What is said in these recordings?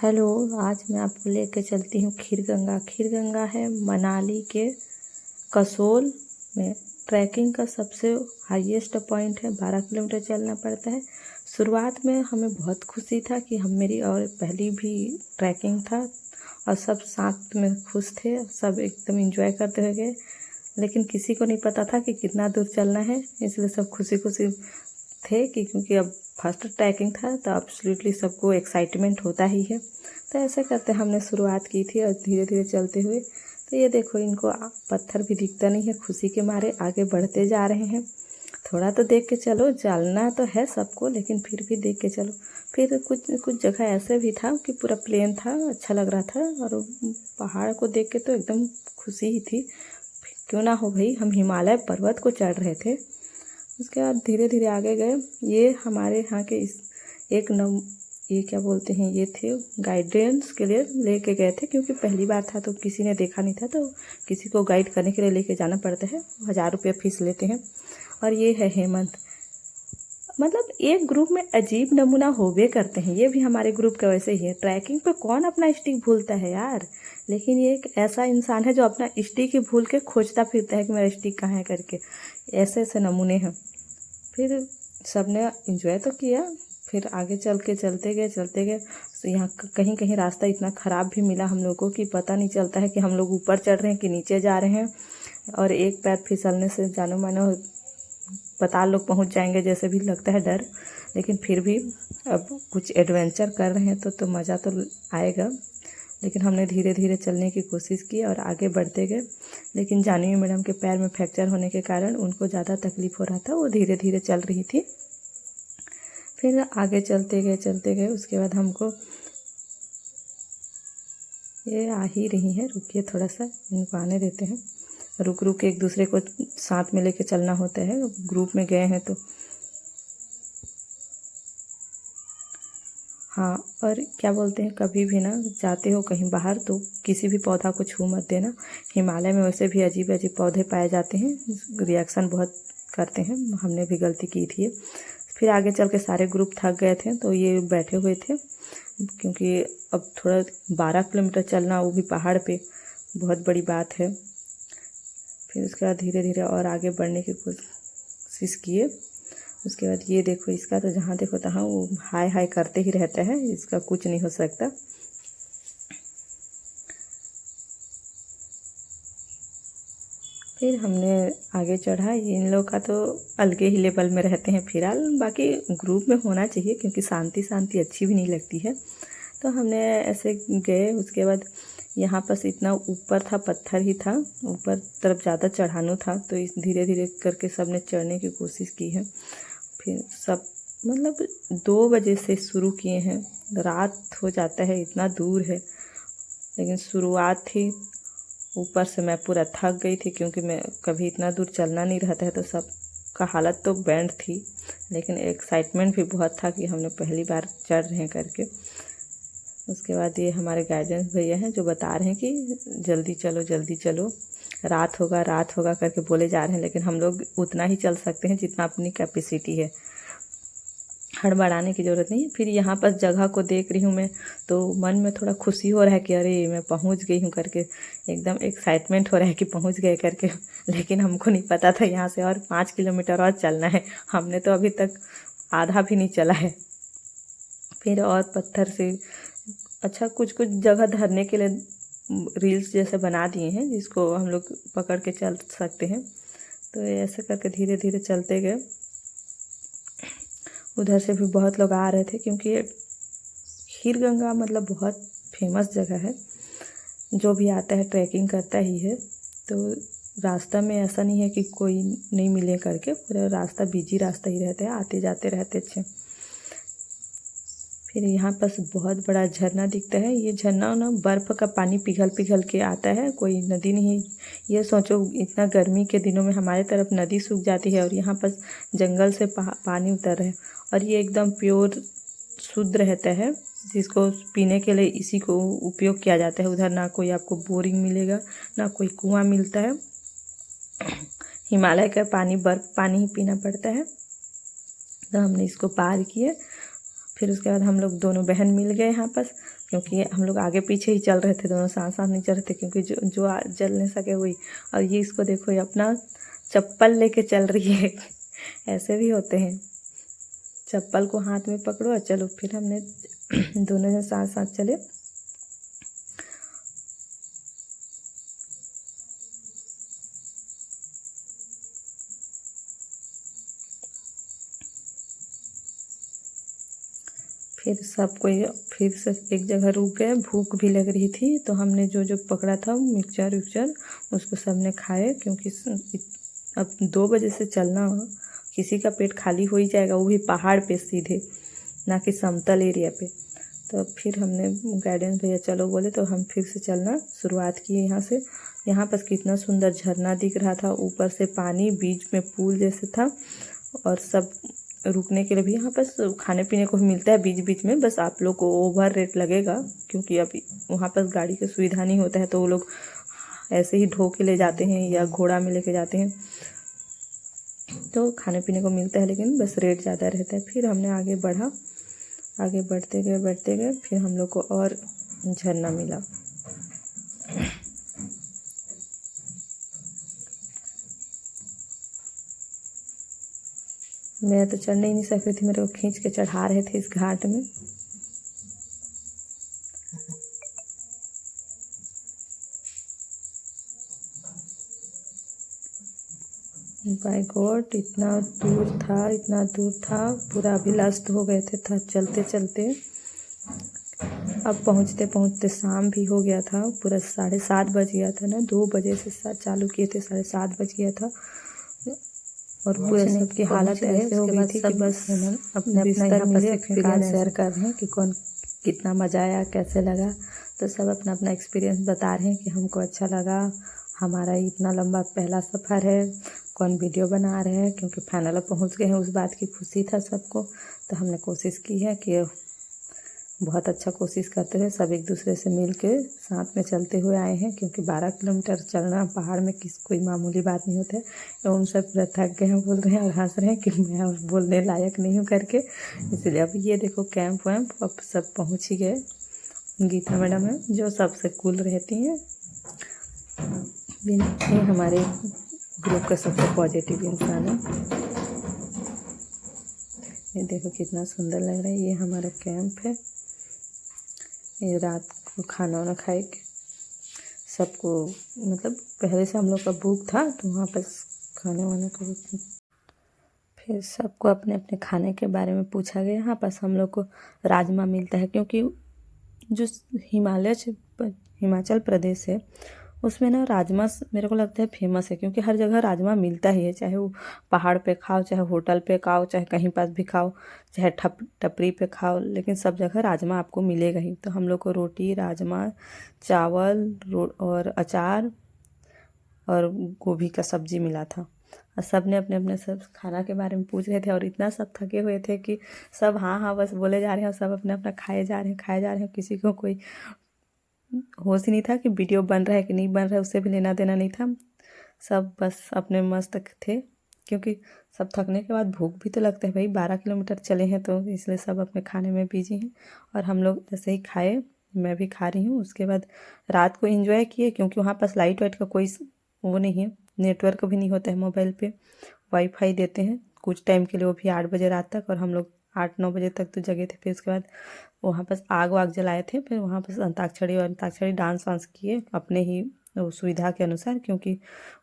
Hello. आज मैं आपको लेके चलती हूँ खीरगंगा। खीरगंगा है मनाली के कसोल में। ट्रैकिंग का सबसे हाईएस्ट पॉइंट है। 12 किलोमीटर चलना पड़ता है। शुरुआत में हमें बहुत खुशी था कि हम मेरी और पहली भी ट्रैकिंग था और सब साथ में खुश थे, सब एकदम एंजॉय करते हुए गए। लेकिन किसी को नहीं पता था कि कितना दूर चलना है, इसलिए सब खुशी खुशी थे कि क्योंकि अब फर्स्ट ट्रैकिंग था तो एब्सोल्युटली सबको एक्साइटमेंट होता ही है। तो ऐसे करते हमने शुरुआत की थी और धीरे धीरे चलते हुए तो ये देखो, इनको पत्थर भी दिखता नहीं है, खुशी के मारे आगे बढ़ते जा रहे हैं। थोड़ा तो देख के चलो, चलना तो है सबको, लेकिन फिर भी देख के चलो। फिर कुछ कुछ जगह ऐसे भी था कि पूरा प्लेन था, अच्छा लग रहा था और पहाड़ को देख के तो एकदम खुशी ही थी। क्यों ना हो भाई, हम हिमालय पर्वत को चढ़ रहे थे। उसके बाद धीरे धीरे आगे गए। ये हमारे यहाँ के इस ये क्या बोलते हैं, ये थे गाइडेंस के लिए लेके गए थे, क्योंकि पहली बार था तो किसी ने देखा नहीं था, तो किसी को गाइड करने के लिए लेके जाना पड़ता है। 1000 रुपये फीस लेते हैं। और ये है हेमंत। मतलब एक ग्रुप में अजीब नमूना होबे करते हैं, ये भी हमारे ग्रुप का वैसे ही है। ट्रैकिंग पे कौन अपना स्टिक भूलता है यार, लेकिन ये एक ऐसा इंसान है जो अपना स्टिक ही भूल के खोजता फिरता है कि मेरा स्टिक कहाँ है करके। ऐसे ऐसे नमूने हैं। फिर सबने एंजॉय तो किया। फिर आगे चलते गए। तो यहाँ कहीं कहीं रास्ता इतना ख़राब भी मिला हम लोगों को कि पता नहीं चलता है कि हम लोग ऊपर चढ़ रहे हैं कि नीचे जा रहे हैं। और एक पैर फिसलने से जानो मानो पताल लोग पहुँच जाएंगे जैसे भी लगता है डर। लेकिन फिर भी अब कुछ एडवेंचर कर रहे हैं तो मज़ा तो आएगा। लेकिन हमने धीरे धीरे चलने की कोशिश की और आगे बढ़ते गए। लेकिन जानवी मैडम के पैर में फ्रैक्चर होने के कारण उनको ज़्यादा तकलीफ़ हो रहा था, वो धीरे धीरे चल रही थी। फिर आगे चलते गए। उसके बाद हमको ये आ ही रही है, रुकिए थोड़ा सा इनको आने देते हैं। रुक रुक के एक दूसरे को साथ में लेके चलना होता है, ग्रुप में गए हैं तो। हाँ, और क्या बोलते हैं, कभी भी ना जाते हो कहीं बाहर तो किसी भी पौधा को छू मत देना। हिमालय में वैसे भी अजीब अजीब पौधे पाए जाते हैं, रिएक्शन बहुत करते हैं, हमने भी गलती की थी। फिर आगे चल के सारे ग्रुप थक गए थे तो ये बैठे हुए थे, क्योंकि अब थोड़ा 12 किलोमीटर चलना, वो भी पहाड़ पे, बहुत बड़ी बात है। फिर उसके बाद धीरे धीरे और आगे बढ़ने की कोशिश किए। उसके बाद ये देखो, इसका तो जहाँ देखो तहाँ वो हाय हाय करते ही रहता है, इसका कुछ नहीं हो सकता। फिर हमने आगे चढ़ा। इन लोग का तो अलगे ही लेवल में रहते हैं फिलहाल, बाकी ग्रुप में होना चाहिए क्योंकि शांति शांति अच्छी भी नहीं लगती है। तो हमने ऐसे गए। उसके बाद यहाँ पर इतना ऊपर था, पत्थर ही था, ऊपर तरफ ज़्यादा चढ़ानो था, तो इस धीरे धीरे करके सबने चढ़ने की कोशिश की है। फिर सब मतलब 2 बजे से शुरू किए हैं, रात हो जाता है, इतना दूर है। लेकिन शुरुआत थी, ऊपर से मैं पूरा थक गई थी क्योंकि मैं कभी इतना दूर चलना नहीं रहता है, तो सबका हालत तो बैंड थी। लेकिन एक्साइटमेंट भी बहुत था कि हमने पहली बार चढ़ रहे हैं करके। उसके बाद ये हमारे गाइडेंस भैया हैं जो बता रहे हैं कि जल्दी चलो, रात होगा करके बोले जा रहे हैं। लेकिन हम लोग उतना ही चल सकते हैं जितना अपनी कैपेसिटी है, हड़बड़ाने की ज़रूरत नहीं है। फिर यहाँ पर जगह को देख रही हूँ मैं, तो मन में थोड़ा खुशी हो रहा है कि अरे मैं पहुँच गई हूँ करके, एकदम एक्साइटमेंट हो रहा है कि पहुँच गए करके। लेकिन हमको नहीं पता था यहाँ से और 5 किलोमीटर और चलना है, हमने तो अभी तक आधा भी नहीं चला है। फिर और पत्थर से अच्छा कुछ कुछ जगह धरने के लिए रील्स जैसे बना दिए हैं जिसको हम लोग पकड़ के चल सकते हैं। तो ऐसे करके धीरे धीरे चलते गए। उधर से भी बहुत लोग आ रहे थे क्योंकि खीरगंगा मतलब बहुत फेमस जगह है, जो भी आता है ट्रैकिंग करता ही है। तो रास्ता में ऐसा नहीं है कि कोई नहीं मिले करके, पूरा रास्ता बिजी रास्ता ही रहता है, आते जाते रहते अच्छे। फिर यहाँ पर बहुत बड़ा झरना दिखता है। ये झरना ना बर्फ़ का पानी पिघल के आता है, कोई नदी नहीं। ये सोचो इतना गर्मी के दिनों में हमारे तरफ नदी सूख जाती है और यहाँ पर जंगल से पानी उतर रहा है, और ये एकदम प्योर शुद्ध रहता है, जिसको पीने के लिए इसी को उपयोग किया जाता है। उधर ना कोई आपको बोरिंग मिलेगा, ना कोई कुआं मिलता है। हिमालय का पानी बर्फ़ पानी ही पीना पड़ता है। तो हमने इसको पार किए। फिर उसके बाद हम लोग दोनों बहन मिल गए यहाँ पर, क्योंकि हम लोग आगे पीछे ही चल रहे थे, दोनों साथ साथ नहीं चल रहे थे, क्योंकि जो चल नहीं सके हुई। और ये इसको देखो, ये अपना चप्पल लेके चल रही है ऐसे भी होते हैं, चप्पल को हाथ में पकड़ो और चलो। फिर हमने दोनों जन साथ साथ चले। फिर सब कोई फिर से एक जगह रुक गए, भूख भी लग रही थी, तो हमने जो जो पकड़ा था मिक्सचर विक्सचर उसको सबने खाए, क्योंकि अब 2 बजे से चलना, किसी का पेट खाली हो ही जाएगा, वो भी पहाड़ पे सीधे, ना कि समतल एरिया पे। तो फिर हमने गाइडेंस भैया चलो बोले, तो हम फिर से चलना शुरुआत किए यहाँ से। यहाँ पर कितना सुंदर झरना दिख रहा था, ऊपर से पानी, बीच में पुल जैसे था, और सब रुकने के लिए भी यहाँ पर खाने पीने को भी मिलता है बीच बीच में। बस आप लोग को ओवर रेट लगेगा, क्योंकि अभी वहाँ पर गाड़ी की सुविधा नहीं होता है, तो वो लोग ऐसे ही ढो के ले जाते हैं या घोड़ा में लेके जाते हैं, तो खाने पीने को मिलता है, लेकिन बस रेट ज़्यादा रहता है। फिर हमने आगे बढ़ा, आगे बढ़ते गए, फिर हम लोग को और झरना मिला। मैं तो चढ़ने ही नहीं सक रही थी, मेरे को खींच के चढ़ा रहे थे इस घाट में। बाय गॉड, इतना दूर था, पूरा अभिलाष हो गए थे था चलते चलते। अब पहुँचते पहुँचते शाम भी हो गया था, पूरा 7:30 बज गया था ना, 2 बजे से चालू किए थे, 7:30 बज गया था। और पूरे सबकी हालत ऐसे हो गई थी कि बस अपने अपना यहाँ पर एक्सपीरियंस शेयर कर रहे हैं कि कौन कितना मज़ा आया, कैसे लगा। तो सब अपना अपना एक्सपीरियंस बता रहे हैं कि हमको अच्छा लगा, हमारा इतना लंबा पहला सफ़र है, कौन वीडियो बना रहे हैं, क्योंकि फाइनल पहुँच गए हैं, उस बात की खुशी था सबको। तो हमने कोशिश की है कि बहुत अच्छा कोशिश करते हुए सब एक दूसरे से मिल के साथ में चलते हुए आए हैं, क्योंकि 12 किलोमीटर चलना पहाड़ में कोई मामूली बात नहीं होता है। तो उन सब पूरा थक गए हैं, बोल रहे हैं और हंस रहे हैं कि मैं अब बोलने लायक नहीं हूँ करके। इसलिए अब ये देखो कैंप वैम्प अब सब पहुँच ही गए। गीता मैडम है जो सबसे कूल रहती हैं, ये हमारे ग्रुप का सबसे पॉजिटिव इंसान है। ये देखो कितना सुंदर लग रहा है, ये हमारा कैंप है। ये रात को खाना वाना खाए के सबको, मतलब पहले से हम लोग का भूख था, तो वहाँ पर खाने वाने का फिर सबको अपने अपने खाने के बारे में पूछा गया। यहाँ पर हम लोग को राजमा मिलता है, क्योंकि जो हिमाचल प्रदेश है उसमें ना राजमा मेरे को लगता है फेमस है, क्योंकि हर जगह राजमा मिलता ही है, चाहे वो पहाड़ पे खाओ, चाहे होटल पे खाओ, चाहे कहीं पास भी खाओ, चाहे टपरी पे खाओ, लेकिन सब जगह राजमा आपको मिलेगा ही। तो हम लोग को रोटी, राजमा, चावल और अचार और गोभी का सब्जी मिला था। और सब ने अपने अपने सब खाना के बारे में पूछ रहे थे, और इतना सब थके हुए थे कि सब हाँ हाँ बस बोले जा रहे हैं, और सब अपना अपना खाए जा रहे हैं। किसी को कोई होश ही नहीं था कि वीडियो बन रहा है कि नहीं बन रहा है, उससे भी लेना देना नहीं था। सब बस अपने मस्त थे, क्योंकि सब थकने के बाद भूख भी तो लगता है भाई, 12 किलोमीटर चले हैं, तो इसलिए सब अपने खाने में बिजी हैं। और हम लोग ऐसे ही खाए, मैं भी खा रही हूँ। उसके बाद रात को एंजॉय किए, क्योंकि वहाँ पास लाइट वाइट का कोई वो नहीं है, नेटवर्क भी नहीं होता है मोबाइल पे, वाईफाई देते हैं कुछ टाइम के लिए, वो भी 8 बजे रात तक, और हम लोग 8-9 बजे तक तो जगे थे। फिर उसके बाद वहाँ पर आग वाग जलाए थे, फिर वहाँ पर अंताक्षरी डांस वांस किए अपने ही सुविधा के अनुसार, क्योंकि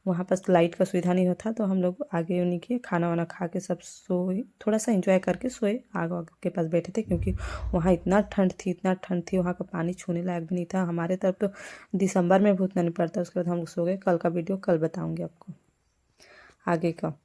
वहाँ पर लाइट का सुविधा नहीं होता। तो हम लोग आगे उन्हीं के खाना वाना खा के सब सोए, थोड़ा सा एंजॉय करके सोए, आग वाग के पास बैठे थे, क्योंकि वहाँ इतना ठंड थी, वहाँ का पानी छूने लायक भी नहीं था। हमारे तरफ तो दिसंबर में भी उतना नहीं पड़ता। उसके बाद हम लोग सो गए। कल का वीडियो कल बताऊँगी आपको आगे का।